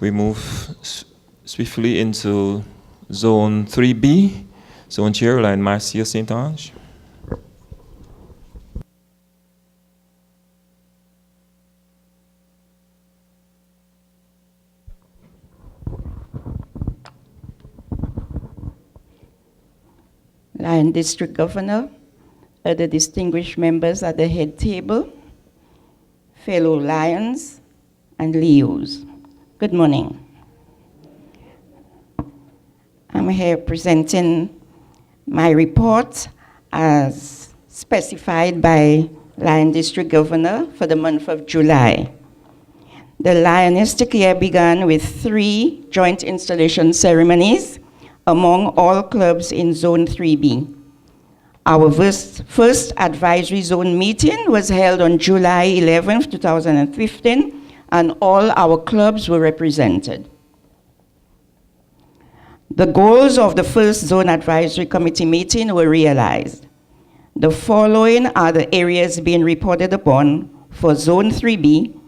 We move swiftly into Zone 3B. Zone Chair, Lion Marcia St. Ange. Lion District Governor, other distinguished members at the head table, fellow Lions and Leos. Good morning. I'm here presenting my report as specified by Lion District Governor for the month of July. The Lionistic year began with 3 joint installation ceremonies among all clubs in Zone 3B. Our first advisory zone meeting was held on July 11, 2015, and all our clubs were represented. The goals of the first Zone Advisory Committee meeting were realized. The following are the areas being reported upon for Zone 3B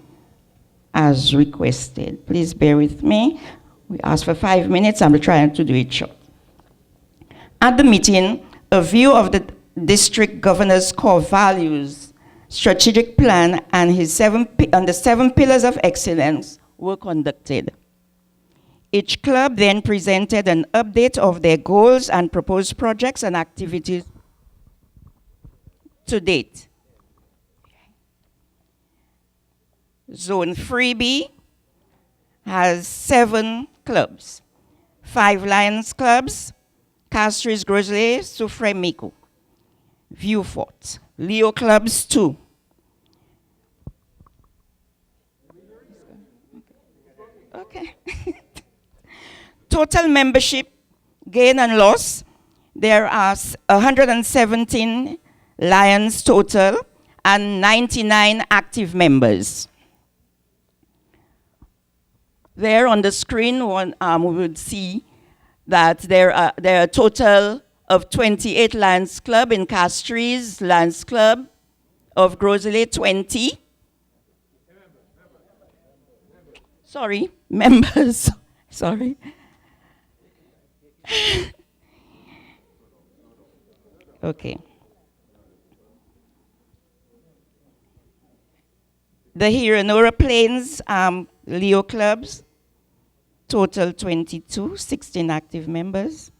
as requested. Please bear with me. We asked for 5 minutes. I'm trying to do it short. At the meeting, a view of the district governor's core values, strategic plan, and the 7 pillars of excellence were conducted. Each club then presented an update of their goals and proposed projects and activities to date. Zone 3B has 7 clubs, 5 Lions clubs, Castries, Grosley, Soufrière, Micoud, Vieux Fort, Leo clubs 2. Okay. Total membership, gain and loss, there are 117 Lions total and 99 active members. There on the screen, we would see that there are a total of 28 Lions Club in Castries, Lions Club of Grosley 20. Sorry, members, sorry. Okay. The Hiranora Plains Leo clubs, total 22, 16 active members.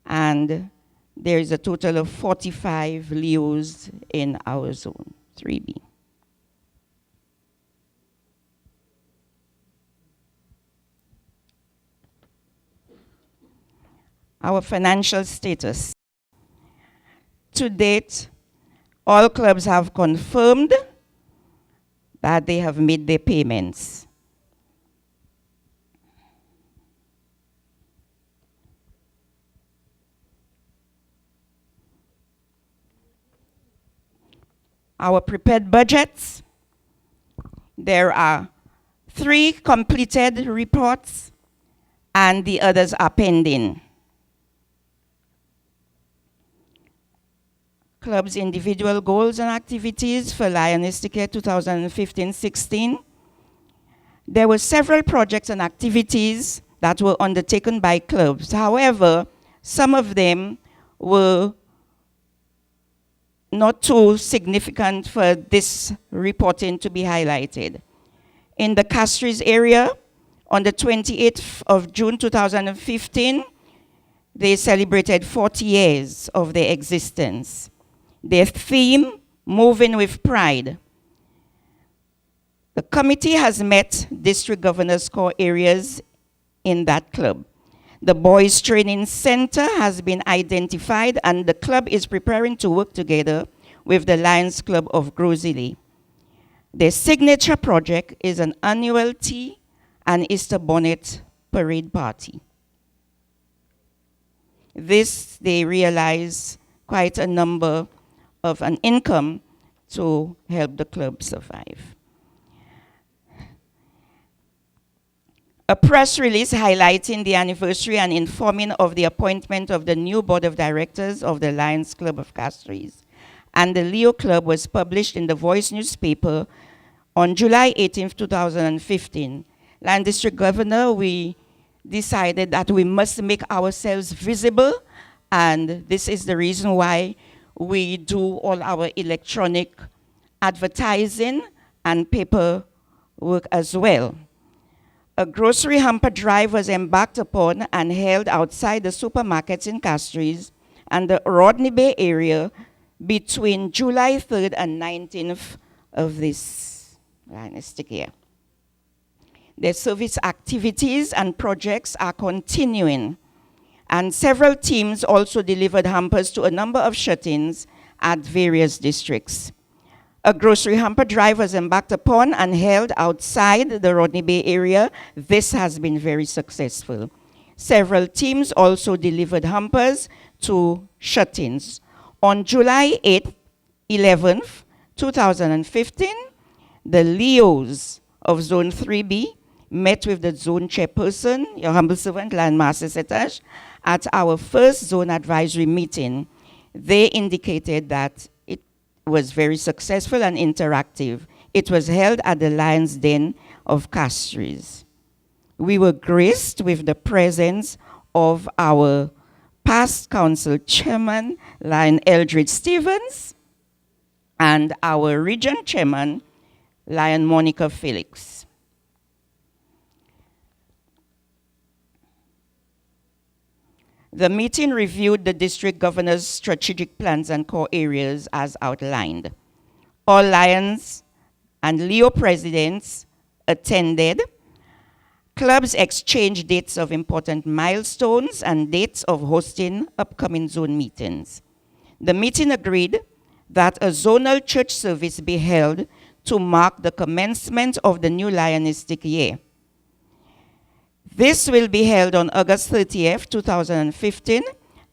And there is a total of 45 Leos in our zone 3B. Our financial status. To date, all clubs have confirmed that they have made their payments. Our prepared budgets, there are 3 completed reports and the others are pending. Clubs' individual goals and activities for Lionistic year 2015-16. There were several projects and activities that were undertaken by clubs. However, some of them were not too significant for this reporting to be highlighted. In the Castries area, on the 28th of June 2015, they celebrated 40 years of their existence. Their theme, Moving with Pride. The committee has met district governors' core areas in that club. The Boys Training Center has been identified and the club is preparing to work together with the Lions Club of Grosley. Their signature project is an annual tea and Easter bonnet parade party. This, they realize quite a number of an income to help the club survive. A press release highlighting the anniversary and informing of the appointment of the new board of directors of the Lions Club of Castries and the Leo Club was published in the Voice newspaper on July 18, 2015. Lion District Governor, we decided that we must make ourselves visible, and this is the reason why we do all our electronic advertising and paper work as well. A grocery hamper drive was embarked upon and held outside the supermarkets in Castries and the Rodney Bay area between July 3rd and 19th of this year. Their service activities and projects are continuing, and several teams also delivered hampers to a number of shut-ins at various districts. A grocery hamper drive was embarked upon and held outside the Rodney Bay area. This has been very successful. Several teams also delivered hampers to shut-ins. On July 8th, 11th, 2015, the Leos of Zone 3B met with the zone chairperson, your humble servant, Lion Marcia Setash, at our first zone advisory meeting. They indicated that it was very successful and interactive. It was held at the Lion's Den of Castries. We were graced with the presence of our past council chairman, Lion Eldridge Stevens, and our region chairman, Lion Monica Felix. The meeting reviewed the district governor's strategic plans and core areas as outlined. All Lions and Leo presidents attended. Clubs exchanged dates of important milestones and dates of hosting upcoming zone meetings. The meeting agreed that a zonal church service be held to mark the commencement of the new Lionistic year. This will be held on August 30th, 2015,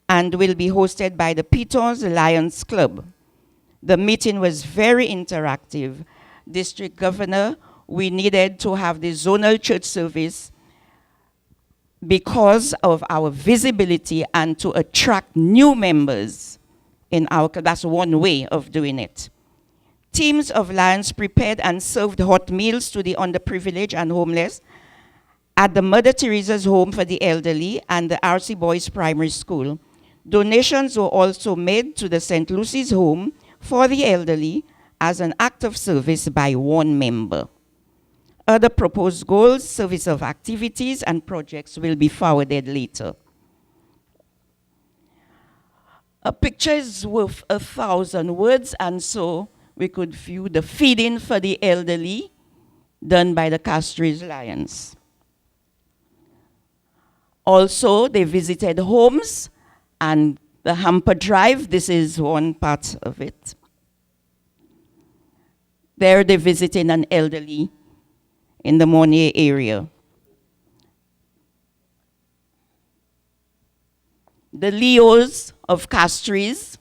and will be hosted by the Peters Lions Club. The meeting was very interactive. District Governor, we needed to have the zonal church service because of our visibility and to attract new members in our club. That's one way of doing it. Teams of Lions prepared and served hot meals to the underprivileged and homeless at the Mother Teresa's Home for the Elderly and the R.C. Boys Primary School. Donations were also made to the St. Lucy's Home for the Elderly as an act of service by one member. Other proposed goals, service of activities, and projects will be forwarded later. A picture is worth 1,000 words, and so we could view the feeding for the elderly done by the Castries Lions. Also, they visited homes and the hamper drive. This is one part of it. There they visited an elderly in the Mornier area. The Leos of Castries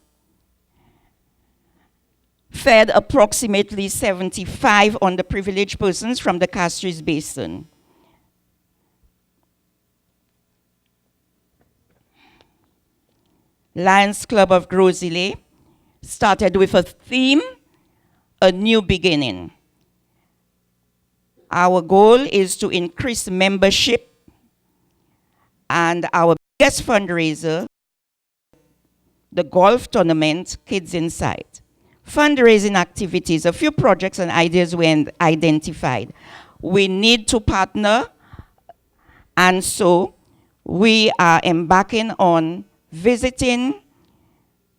fed approximately 75 underprivileged persons from the Castries Basin. Lions Club of Gros-Islet started with a theme, a new beginning. Our goal is to increase membership, and our biggest fundraiser, the golf tournament, Kids Inside. Fundraising activities, a few projects and ideas were identified. We need to partner, and so we are embarking on visiting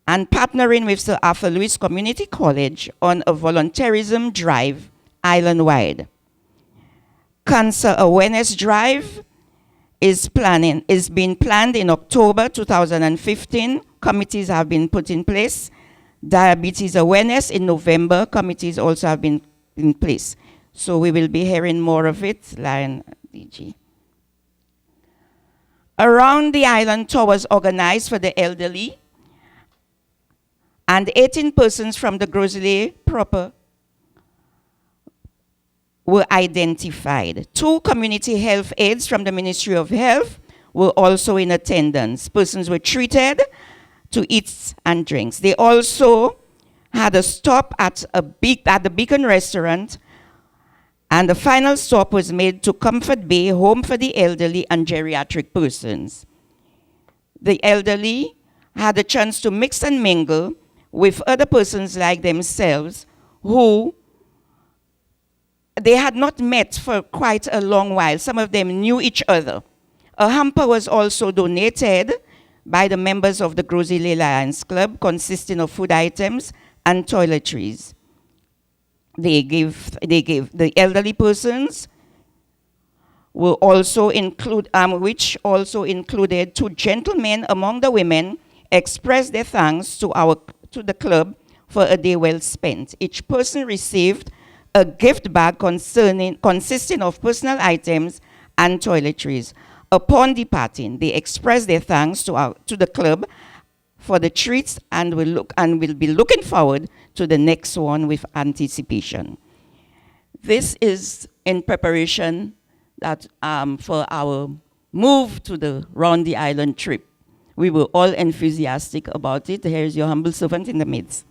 and partnering with Sir Arthur Lewis Community College on a volunteerism drive island-wide. Cancer Awareness Drive is being planned in October 2015. Committees have been put in place. Diabetes Awareness in November, committees also have been in place. So we will be hearing more of it, Lion DG. Around the island tour was organized for the elderly, and 18 persons from the Gros-Islet proper were identified. 2 community health aides from the Ministry of Health were also in attendance. Persons were treated to eat and drinks. They also had a stop at the Beacon restaurant And the final stop was made to Comfort Bay, home for the elderly and geriatric persons. The elderly had a chance to mix and mingle with other persons like themselves who they had not met for quite a long while. Some of them knew each other. A hamper was also donated by the members of the Groseley Lions Club, consisting of food items and toiletries. They gave the elderly persons will also include, which also included 2 gentlemen among the women, expressed their thanks to the club for a day well spent. Each person received a gift bag consisting of personal items and toiletries. Upon departing, they expressed their thanks to the club for the treats and will be looking forward to the next one with anticipation. This is in preparation for our move to the Round the Island trip. We were all enthusiastic about it. Here's your humble servant in the midst.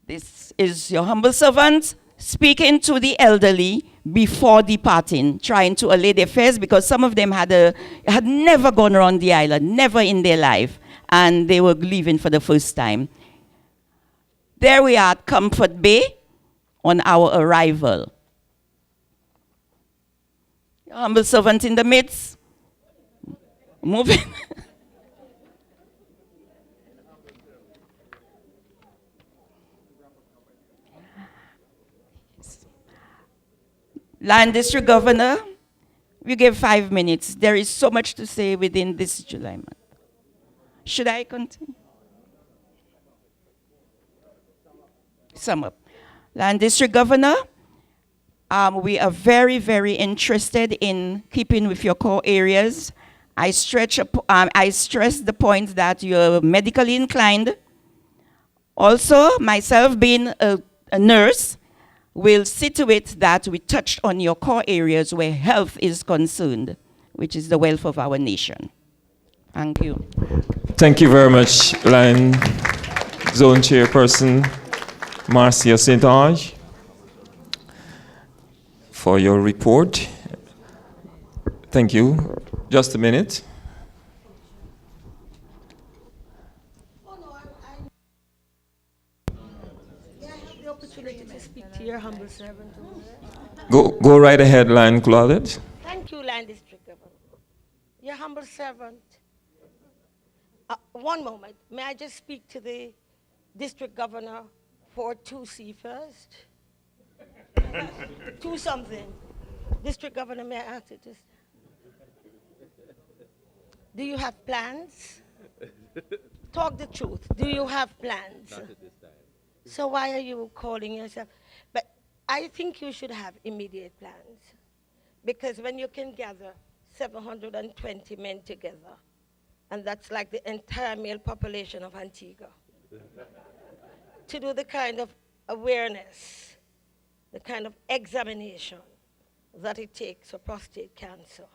This is your humble servant speaking to the elderly before departing, trying to allay their fears, because some of them had never gone around the island, never in their life, and they were leaving for the first time. There we are at Comfort Bay on our arrival. Your humble servant in the midst, moving. Land District Governor, we give 5 minutes. There is so much to say within this July month. Should I continue? Sum up. Land District Governor, we are very, very interested in keeping with your core areas. I stress the point that you're medically inclined. Also, myself being a nurse, will see to it that we touched on your core areas where health is concerned, which is the wealth of our nation. Thank you. Thank you very much, Line Zone Chairperson Marcia St. Ange, for your report. Thank you. Just a minute. Your humble servant. Go right ahead, Line Claudette. Thank you, Land District Governor. Your humble servant. One moment. May I just speak to the District Governor for 2C first? 2 something. District Governor, may I ask you this? Do you have plans? Talk the truth. Do you have plans? Not at this time. So why are you calling yourself? But I think you should have immediate plans. Because when you can gather 720 men together, and that's like the entire male population of Antigua, to do the kind of awareness, the kind of examination that it takes for prostate cancer,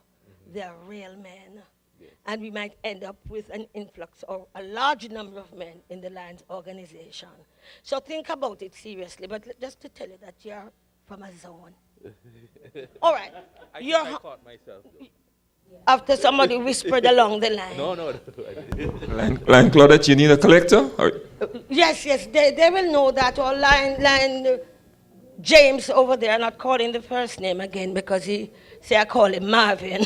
they're real men. Yes. And we might end up with an influx or a large number of men in the Lions organization. So think about it seriously, but just to tell you that you're from a zone. All right. I caught myself. After somebody whispered along the line. No. Line Claudette, you need a collector? Or? Yes, they will know that. Or line James over there, not calling the first name again because he say I call him Marvin.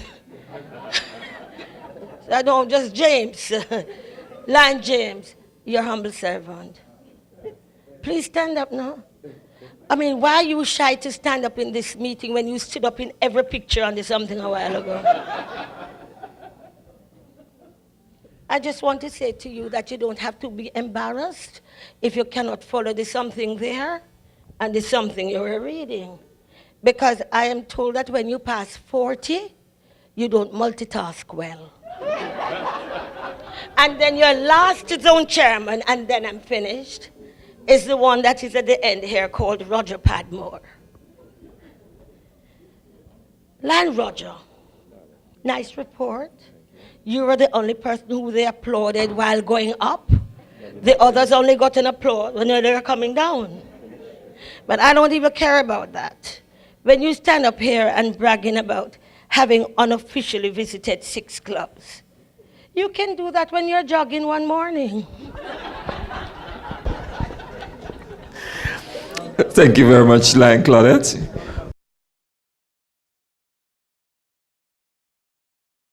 I don't, just James. Line James, your humble servant. Please stand up now. I mean, why are you shy to stand up in this meeting when you stood up in every picture on the something a while ago? I just want to say to you that you don't have to be embarrassed if you cannot follow the something there and the something you're reading. Because I am told that when you pass 40, you don't multitask well. And then your last zone chairman, and then I'm finished, is the one that is at the end here called Roger Padmore. Line Roger, nice report. You were the only person who they applauded while going up. The others only got an applause when they were coming down. But I don't even care about that. When you stand up here and bragging about having unofficially visited 6 clubs, you can do that when you're jogging one morning. Thank you very much, Lion Claudette.